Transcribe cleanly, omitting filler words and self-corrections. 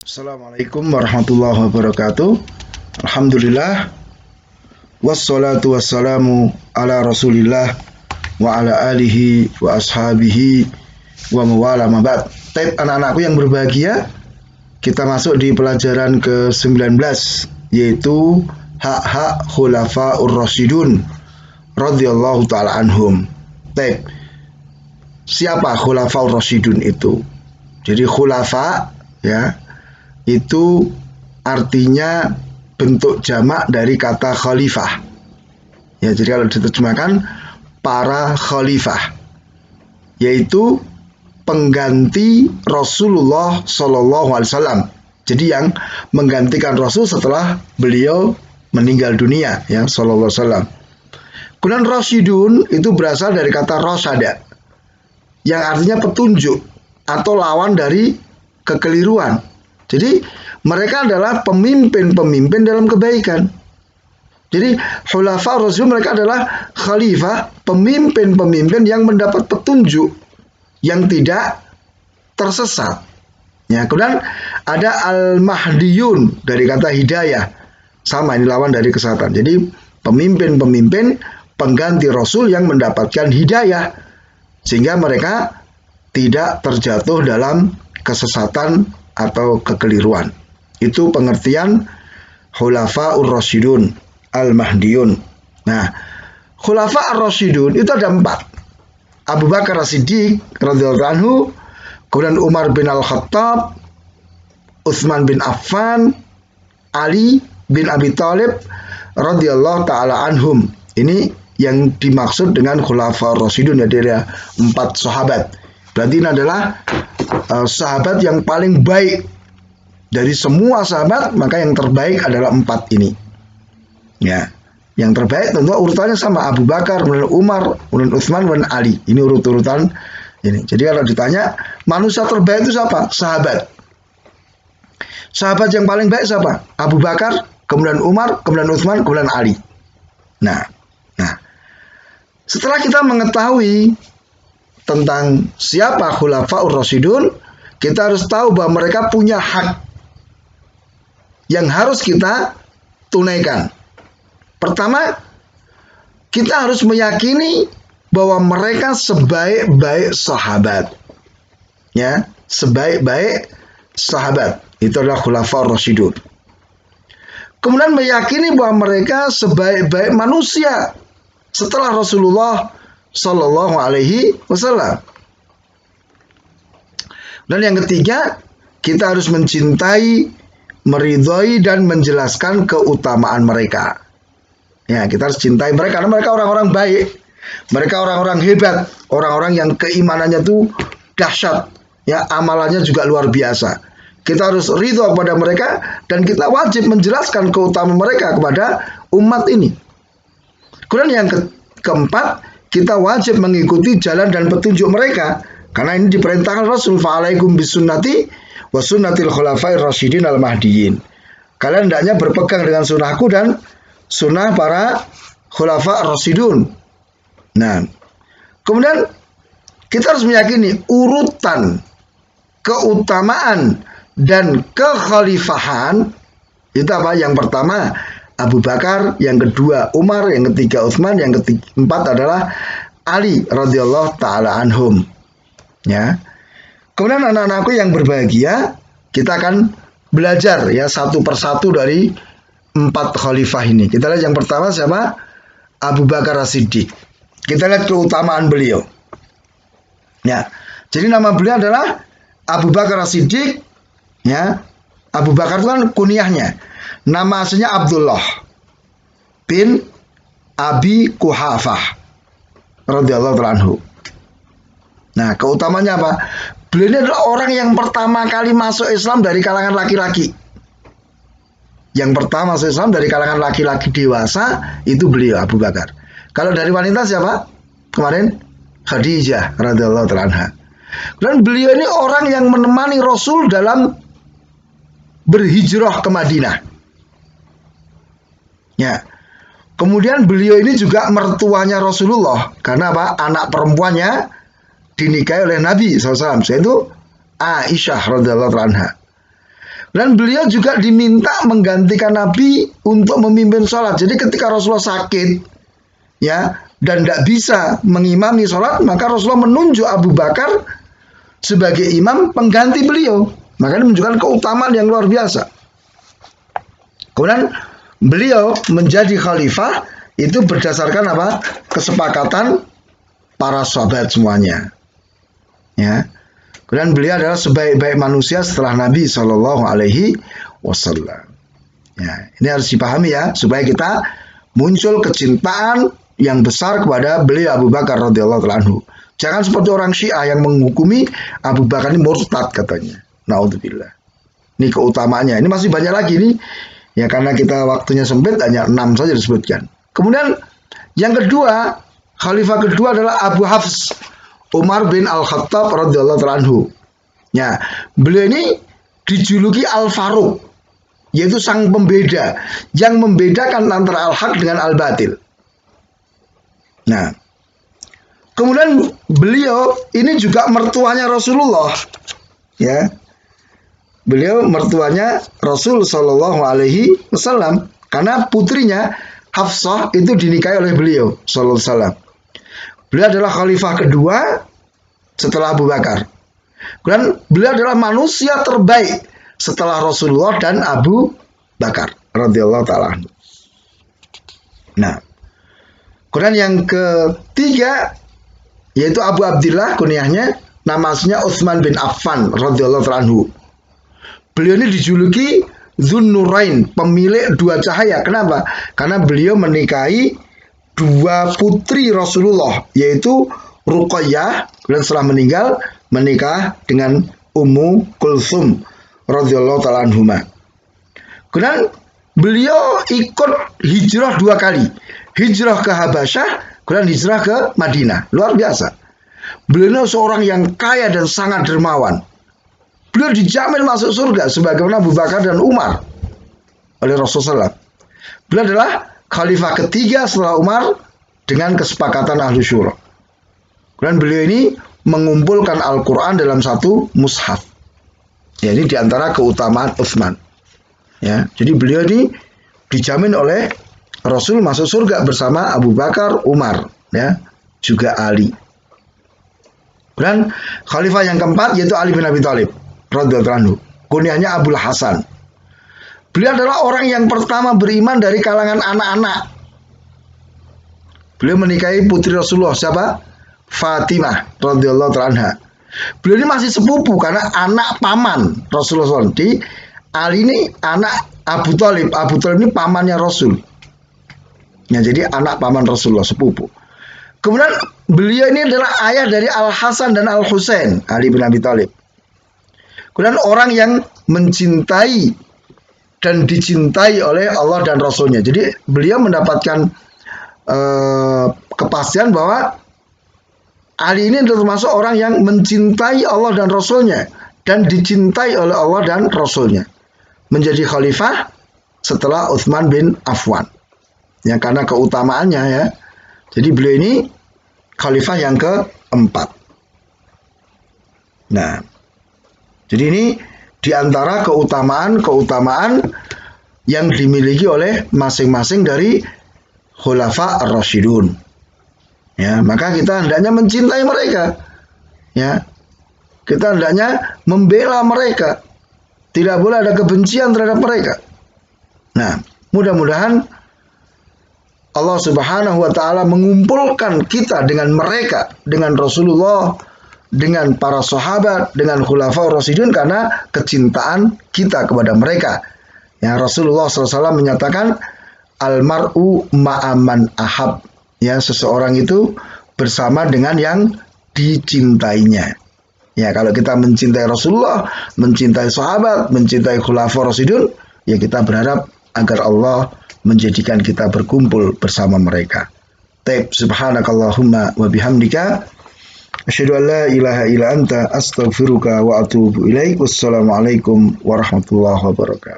Assalamualaikum warahmatullahi wabarakatuh. Alhamdulillah wassalatu wassalamu ala Rasulillah wa ala alihi wa ashabihi wa mawala mabad. Taib anak-anakku yang berbahagia, kita masuk di pelajaran ke-19 yaitu hak-hak khulafaur rasyidun radhiyallahu taala anhum. Taib. Siapa khulafaur rasyidun itu? Jadi khulafa ya itu artinya bentuk jamak dari kata khalifah. Ya, jadi kalau diterjemahkan para khalifah, yaitu pengganti Rasulullah Shallallahu Alaihi Wasallam. Jadi yang menggantikan Rasul setelah beliau meninggal dunia, ya Shallallahu Alaihi Wasallam. Kemudian Rasyidun itu berasal dari kata Rasyada, yang artinya petunjuk atau lawan dari kekeliruan. Jadi mereka adalah pemimpin-pemimpin dalam kebaikan. Jadi khulafa Rasul mereka adalah khalifah, pemimpin-pemimpin yang mendapat petunjuk yang tidak tersesat. Ya, kemudian ada al-mahdiyun dari kata hidayah. Sama, ini lawan dari kesesatan. Jadi pemimpin-pemimpin pengganti Rasul yang mendapatkan hidayah sehingga mereka tidak terjatuh dalam kesesatan atau kekeliruan. Itu pengertian khulafa ur-rasyidun al-mahdiyun. Nah, khulafa ar-rasyidun itu ada 4. Abu Bakar As-Siddiq radhiyallahu anhu, kemudian Umar bin Al-Khattab, Utsman bin Affan, Ali bin Abi Thalib radhiyallahu taala anhum. Ini yang dimaksud dengan khulafa ar-rasyidun, yaitu 4 sahabat. Berarti ini adalah sahabat yang paling baik dari semua sahabat, maka yang terbaik adalah 4 ini. Ya, yang terbaik tentu urutannya sama, Abu Bakar, kemudian Umar, kemudian Utsman, kemudian Ali. Ini urut-urutan ini. Jadi kalau ditanya manusia terbaik itu siapa? Sahabat. Sahabat yang paling baik siapa? Abu Bakar, kemudian Umar, kemudian Utsman, kemudian Ali. Nah, setelah kita mengetahui tentang siapa khulafaur rasyidun, kita harus tahu bahwa mereka punya hak yang harus kita tunaikan. Pertama, kita harus meyakini bahwa mereka sebaik-baik sahabat. Ya, sebaik-baik sahabat. Itu adalah khulafaur rasyidun. Kemudian meyakini bahwa mereka sebaik-baik manusia setelah Rasulullah Sallallahu Alaihi Wasallam. Dan yang ketiga, kita harus mencintai, meridhoi dan menjelaskan keutamaan mereka. Ya, kita harus cintai mereka karena mereka orang-orang baik, mereka orang-orang hebat, orang-orang yang keimanannya itu dahsyat, ya amalannya juga luar biasa. Kita harus ridho kepada mereka dan kita wajib menjelaskan keutamaan mereka kepada umat ini. Kemudian yang keempat, kita wajib mengikuti jalan dan petunjuk mereka karena ini diperintahkan Rasul, fa'alaikum bisunnati wa sunnatil khulafair rasyidin al-mahdiyyin. Kalian hendaknya berpegang dengan sunnahku dan sunnah para khulafa rasyidun. Nah, kemudian kita harus meyakini urutan keutamaan dan kekhalifahan itu apa? Yang pertama Abu Bakar, yang kedua Umar, yang ketiga Utsman, yang keempat adalah Ali radhiyallahu taala anhum. Ya. Kemudian anak-anakku yang berbahagia, kita akan belajar ya satu persatu dari 4 khalifah ini. Kita lihat yang pertama siapa? Abu Bakar As-Siddiq. Kita lihat keutamaan beliau. Ya. Jadi nama beliau adalah Abu Bakar As-Siddiq. Ya. Abu Bakar itu kan kunyahnya. Nama aslinya Abdullah bin Abi Quhafah radhiyallahu anhu. Nah, keutamanya apa? Beliau ini adalah orang yang pertama kali masuk Islam dari kalangan laki-laki. Yang pertama masuk Islam dari kalangan laki-laki dewasa itu beliau, Abu Bakar. Kalau dari wanita siapa? Kemarin Khadijah radhiyallahu anha. Dan beliau ini orang yang menemani Rasul dalam berhijrah ke Madinah. Ya. Kemudian beliau ini juga mertuanya Rasulullah. Karena apa? Anak perempuannya dinikahi oleh Nabi SAW, yaitu Aisyah radhiyallahu anha. Dan beliau juga diminta menggantikan Nabi untuk memimpin sholat. Jadi ketika Rasulullah sakit, ya, dan tidak bisa mengimami sholat, maka Rasulullah menunjuk Abu Bakar sebagai imam pengganti beliau. Maka ini menunjukkan keutamaan yang luar biasa. Kemudian beliau menjadi khalifah itu berdasarkan apa? Kesepakatan para sahabat semuanya. Ya. Kemudian beliau adalah sebaik-baik manusia setelah Nabi Shallallahu Alaihi Wasallam. Ya, ini harus dipahami ya, supaya kita muncul kecintaan yang besar kepada beliau Abu Bakar radhiyallahu anhu. Jangan seperti orang Syiah yang menghukumi Abu Bakar ini murtad katanya. Naudzubillah. Ini keutamaannya. Ini masih banyak lagi nih. Ya karena kita waktunya sempit, hanya 6 saja disebutkan. Kemudian yang kedua, khalifah kedua adalah Abu Hafs Umar bin Al-Khattab radhiyallahu anhu. Ya, beliau ini dijuluki Al-Faruq, yaitu sang pembeda yang membedakan antara al-haq dengan al-batil. Nah, kemudian beliau ini juga mertuanya Rasulullah. Ya. Beliau mertuanya Rasul Shallallahu Alaihi Wasallam karena putrinya Hafsah itu dinikahi oleh beliau Shallallahu Alaihi Wasallam. Beliau adalah khalifah kedua setelah Abu Bakar. Dan beliau adalah manusia terbaik setelah Rasulullah dan Abu Bakar radhiyallahu taala. Nah, kemudian yang ketiga yaitu Abu Abdillah kunyahnya, nama aslinya Utsman bin Affan radhiyallahu taala anhu. Beliau ini dijuluki Dzunnurain, pemilik dua cahaya. Kenapa? Karena beliau menikahi dua putri Rasulullah, yaitu Ruqayyah, dan setelah meninggal menikah dengan Ummu Kulsum radhiyallahu taala anhuma. Kemudian beliau ikut hijrah 2 kali. Hijrah ke Habasyah, kemudian hijrah ke Madinah. Luar biasa. Beliau seorang yang kaya dan sangat dermawan. Beliau dijamin masuk surga sebagaimana Abu Bakar dan Umar oleh Rasulullah. Beliau adalah khalifah ketiga setelah Umar dengan kesepakatan Ahlu Syura. Dan beliau ini mengumpulkan Al-Quran dalam satu mushaf. Ya, ini diantara keutamaan Utsman. Ya, jadi beliau ini dijamin oleh Rasul masuk surga bersama Abu Bakar, Umar, ya, juga Ali. Dan khalifah yang keempat yaitu Ali bin Abi Thalib radhiyallahu anhu. Kunyahnya Abul Hasan. Beliau adalah orang yang pertama beriman dari kalangan anak-anak. Beliau menikahi putri Rasulullah, siapa? Fatimah radhiyallahu anha. Beliau ini masih sepupu karena anak paman Rasulullah. Di Ali ini anak Abu Thalib. Abu Thalib ini pamannya Rasul. Ya, jadi anak paman Rasulullah, sepupu. Kemudian beliau ini adalah ayah dari Al Hasan dan Al Husain, Ali bin Abi Thalib. Kemudian orang yang mencintai dan dicintai oleh Allah dan Rasulnya. Jadi beliau mendapatkan kepastian bahwa Ali ini termasuk orang yang mencintai Allah dan Rasulnya dan dicintai oleh Allah dan Rasulnya. Menjadi khalifah setelah Utsman bin Affan. Ya, karena keutamaannya ya. Jadi beliau ini khalifah yang keempat. Nah, jadi ini diantara keutamaan-keutamaan yang dimiliki oleh masing-masing dari khulafa ar-rasyidun. Ya, maka kita hendaknya mencintai mereka. Ya. Kita hendaknya membela mereka. Tidak boleh ada kebencian terhadap mereka. Nah, mudah-mudahan Allah Subhanahu wa taala mengumpulkan kita dengan mereka, dengan Rasulullah, dengan para sahabat, dengan khulafaur rasyidun karena kecintaan kita kepada mereka. Ya, Rasulullah SAW menyatakan almar'u ma'aman ahab. Ya, seseorang itu bersama dengan yang dicintainya. Ya, kalau kita mencintai Rasulullah, mencintai sahabat, mencintai khulafaur rasyidun, ya kita berharap agar Allah menjadikan kita berkumpul bersama mereka. Taib subhanakallahumma wa bihamdika asyhadu an la ilaha illa anta astaghfiruka wa atubu ilaik. Wassalamualaikum warahmatullahi wabarakatuh.